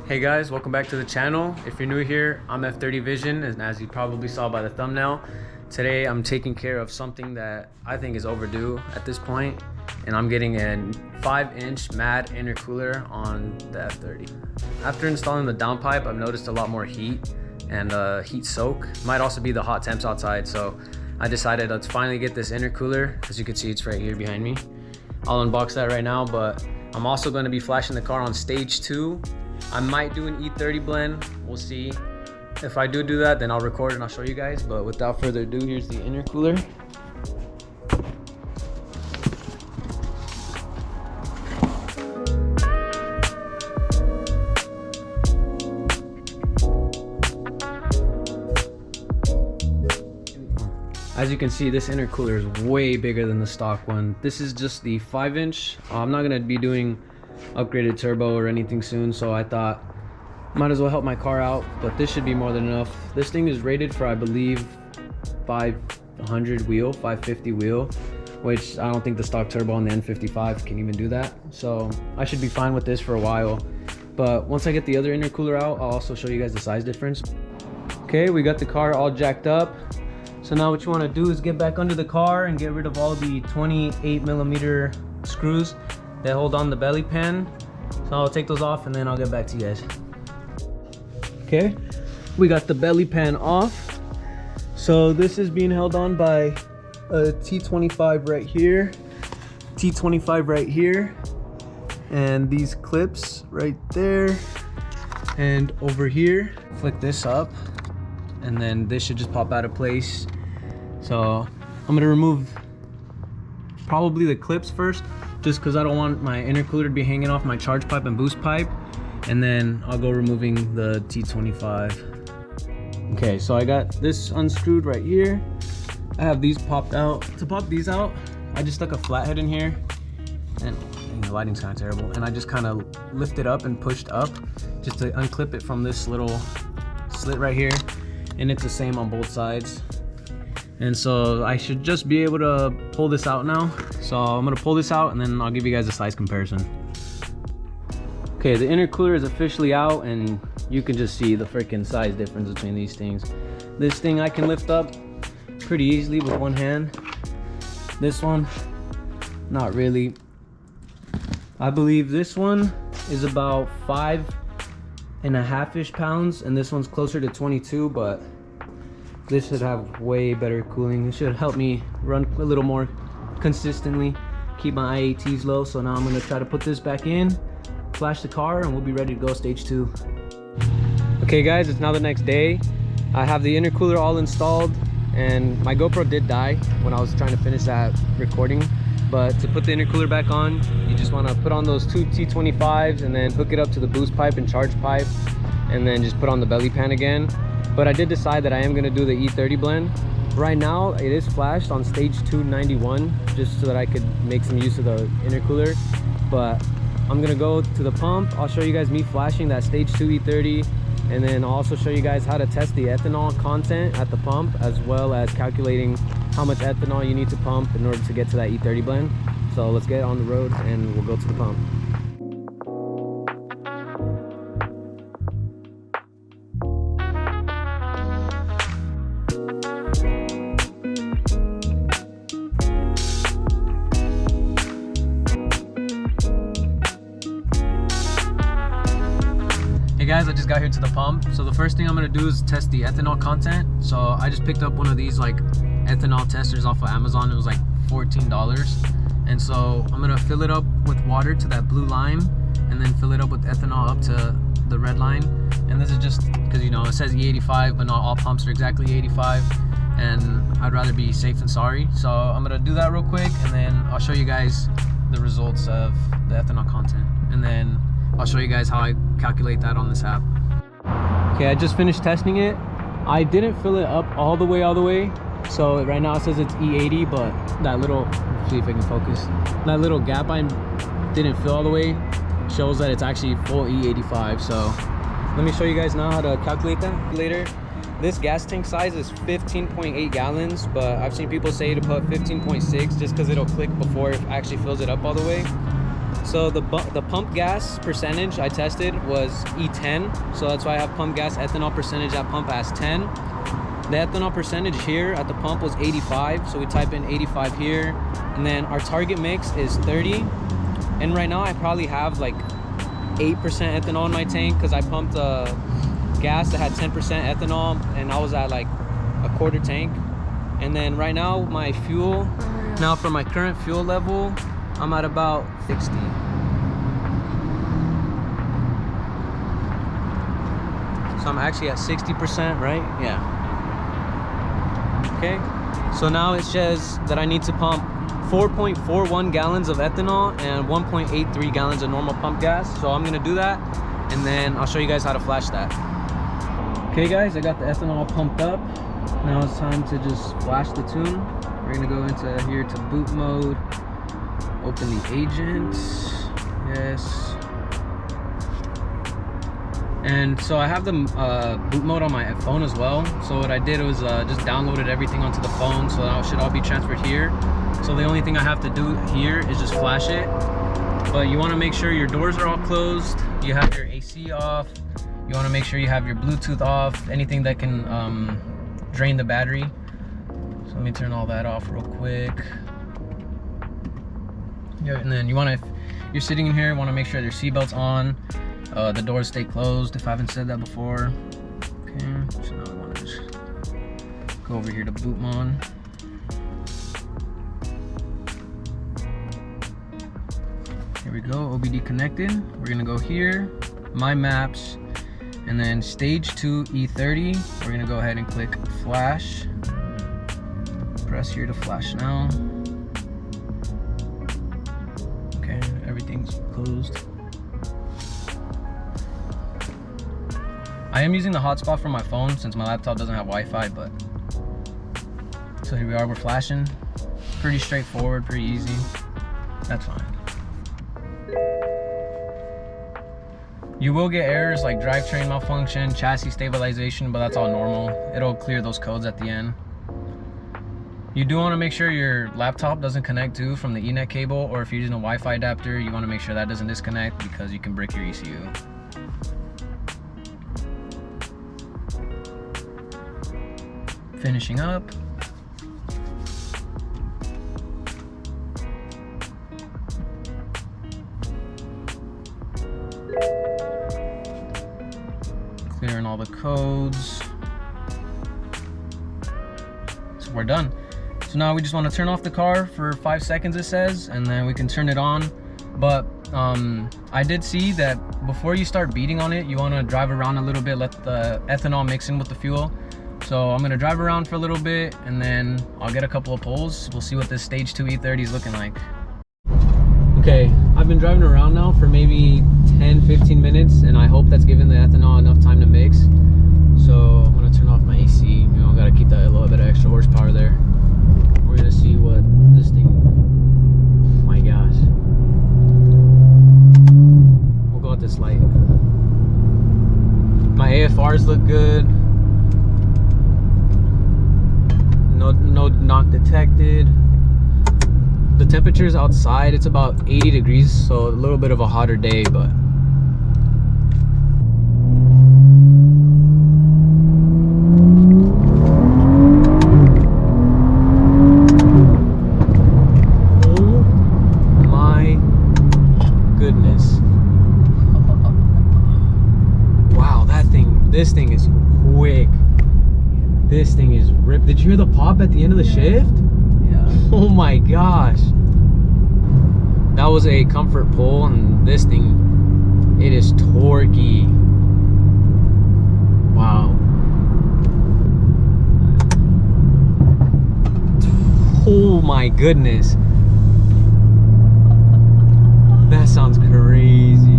Hey guys, welcome back to the channel. If you're new here, I'm F30 Vision, and as you probably saw by the thumbnail, today I'm taking care of something that I think is overdue at this point, and I'm getting a 5-inch matte intercooler on the F30. After installing the downpipe, I've noticed a lot more heat and heat soak. Might also be the hot temps outside, so I decided let's finally get this intercooler. As you can see, it's right here behind me. I'll unbox that right now, but I'm also going to be flashing the car on stage 2. I might do an E30 blend, we'll see. If I do that, then I'll record and I'll show you guys. But without further ado, here's the intercooler. As you can see, this intercooler is way bigger than the stock one. This is just the 5-inch. I'm not gonna be doing upgraded turbo or anything soon, so I thought might as well help my car out, but this should be more than enough. This thing is rated for, I believe, 500 wheel, 550 wheel, which I don't think the stock turbo on the N55 can even do that, so I should be fine with this for a while. But once I get the other intercooler out, I'll also show you guys the size difference. Okay, we got the car all jacked up. So now what you want to do is get back under the car and get rid of all the 28mm screws that hold on the belly pan. So I'll take those off and then I'll get back to you guys. Okay, we got the belly pan off. So this is being held on by a T25 right here, T25 right here, and these clips right there and over here. Flick this up and then this should just pop out of place. So I'm gonna remove probably the clips first, just because I don't want my intercooler to be hanging off my charge pipe and boost pipe, and then I'll go removing the T25. Okay, so I got this unscrewed right here. I have these popped out. To pop these out, I just stuck a flathead in here, and the lighting's kind of terrible, and I just kind of lifted up and pushed up just to unclip it from this little slit right here, and it's the same on both sides. And so I should just be able to pull this out now. So I'm gonna pull this out and then I'll give you guys a size comparison. Okay, the intercooler is officially out and you can just see the freaking size difference between these things. This thing I can lift up pretty easily with one hand. This one, not really. I believe this one is about 5.5-ish pounds and this one's closer to 22, but this should have way better cooling. It should help me run a little more consistently, keep my IATs low. So now I'm gonna try to put this back in, flash the car, and we'll be ready to go stage 2. Okay guys, it's now the next day. I have the intercooler all installed and my GoPro did die when I was trying to finish that recording. But to put the intercooler back on, you just wanna put on those 2 T25s and then hook it up to the boost pipe and charge pipe, and then just put on the belly pan again. But I did decide that I am gonna do the E30 blend. Right now, it is flashed on stage 291, just so that I could make some use of the intercooler. But I'm gonna go to the pump. I'll show you guys me flashing that stage 2 E30, and then I'll also show you guys how to test the ethanol content at the pump, as well as calculating how much ethanol you need to pump in order to get to that E30 blend. So let's get on the road and we'll go to the pump. Hey guys, I just got here to the pump. So the first thing I'm gonna do is test the ethanol content. So I just picked up one of these like ethanol testers off of Amazon. It was like $14. And so I'm gonna fill it up with water to that blue line and then fill it up with ethanol up to the red line. And this is just because, you know, it says E85, but not all pumps are exactly E85. And I'd rather be safe than sorry. So I'm gonna do that real quick and then I'll show you guys the results of the ethanol content. And then I'll show you guys how I calculate that on this app. Okay, I just finished testing it. I didn't fill it up all the way. So right now it says it's E80, but that little, let's see if I can focus. That little gap I didn't fill all the way shows that it's actually full E85. So let me show you guys now how to calculate that later. This gas tank size is 15.8 gallons, but I've seen people say to put 15.6 just because it'll click before it actually fills it up all the way. So the pump gas percentage I tested was E10, so that's why I have pump gas ethanol percentage at pump as 10. The ethanol percentage here at the pump was 85, so we type in 85 here, and then our target mix is 30. And right now I probably have like 8% ethanol in my tank because I pumped gas that had 10% ethanol, and I was at like a quarter tank. And then right now my fuel, now for my current fuel level, I'm at about 60. So I'm actually at 60%, right? Yeah. Okay, so now it says that I need to pump 4.41 gallons of ethanol and 1.83 gallons of normal pump gas. So I'm gonna do that, and then I'll show you guys how to flash that. Okay guys, I got the ethanol pumped up. Now it's time to just flash the tune. We're gonna go into here to boot mode, open the agent, yes. And so I have the boot mode on my phone as well. So what I did was just downloaded everything onto the phone, so that should all be transferred here. So the only thing I have to do here is just flash it. But you want to make sure your doors are all closed, you have your AC off, you want to make sure you have your Bluetooth off, anything that can drain the battery. So let me turn all that off real quick. Yeah, and then you want to, if you're sitting in here, you want to make sure your seatbelt's on. The doors stay closed if I haven't said that before. Okay, so now I want to just go over here to boot mode. Here we go, OBD connected. We're gonna go here, my maps, and then stage 2 E30. We're gonna go ahead and click flash. Press here to flash now. Okay, everything's closed. I am using the hotspot from my phone since my laptop doesn't have Wi-Fi, but so here we are, we're flashing. Pretty straightforward, pretty easy. That's fine. You will get errors like drivetrain malfunction, chassis stabilization, but that's all normal. It'll clear those codes at the end. You do want to make sure your laptop doesn't connect to from the Ethernet cable, or if you're using a Wi-Fi adapter, you want to make sure that doesn't disconnect because you can break your ECU. Finishing up. Clearing all the codes. So we're done. So now we just want to turn off the car for 5 seconds, it says, and then we can turn it on. But I did see that before you start beating on it, you want to drive around a little bit, let the ethanol mix in with the fuel. So I'm gonna drive around for a little bit, and then I'll get a couple of pulls. We'll see what this stage 2 E30 is looking like. Okay, I've been driving around now for maybe 10-15 minutes, and I hope that's given the ethanol enough time to mix. So I'm gonna turn off my AC. You know, gotta keep that a little bit of extra horsepower there. We're gonna see what this thing. Oh my gosh. We'll go with this light. My AFRs look good. No knock detected. The temperature's outside, it's about 80 degrees, so a little bit of a hotter day, but oh my goodness. Wow, this thing is quick. This thing is ripped. Did you hear the pop at the end of the shift? Yeah. Oh my gosh. That was a comfort pull, and this thing, it is torquey. Wow. Oh my goodness. That sounds crazy.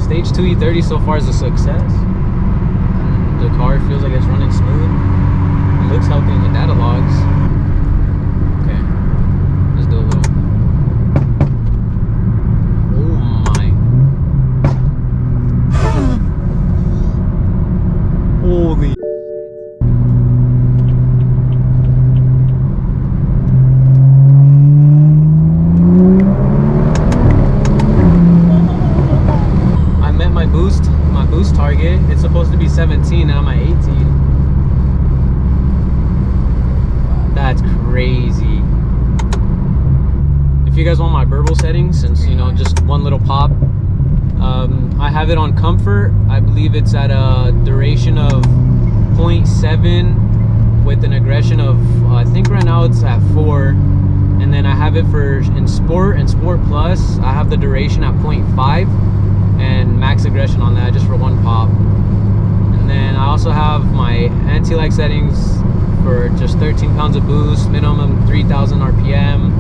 Stage 2 E30 so far is a success. The car feels like it's running smooth. It looks healthy in the data logs. Okay, let's do a little. Oh my. 15 and I'm at 18. That's crazy. If you guys want my burble settings, since you know, just one little pop, I have it on comfort. I believe it's at a duration of 0.7 with an aggression of I think right now it's at 4, and then I have it for in sport and sport plus I have the duration at 0.5 and max aggression on that, just for one pop. And then I also have my anti-lag settings for just 13 pounds of boost, minimum 3,000 RPM,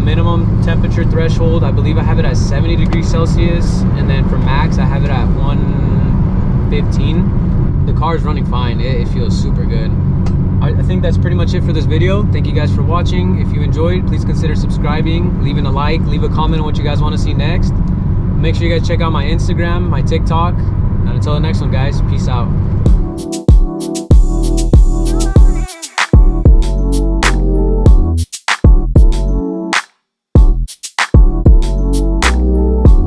minimum temperature threshold, I believe I have it at 70 degrees Celsius, and then for max I have it at 115. The car is running fine. It feels super good. I think that's pretty much it for this video. Thank you guys for watching. If you enjoyed, please consider subscribing, leaving a like, leave a comment on what you guys want to see next. Make sure you guys check out my Instagram, my TikTok, and until the next one, guys, peace out.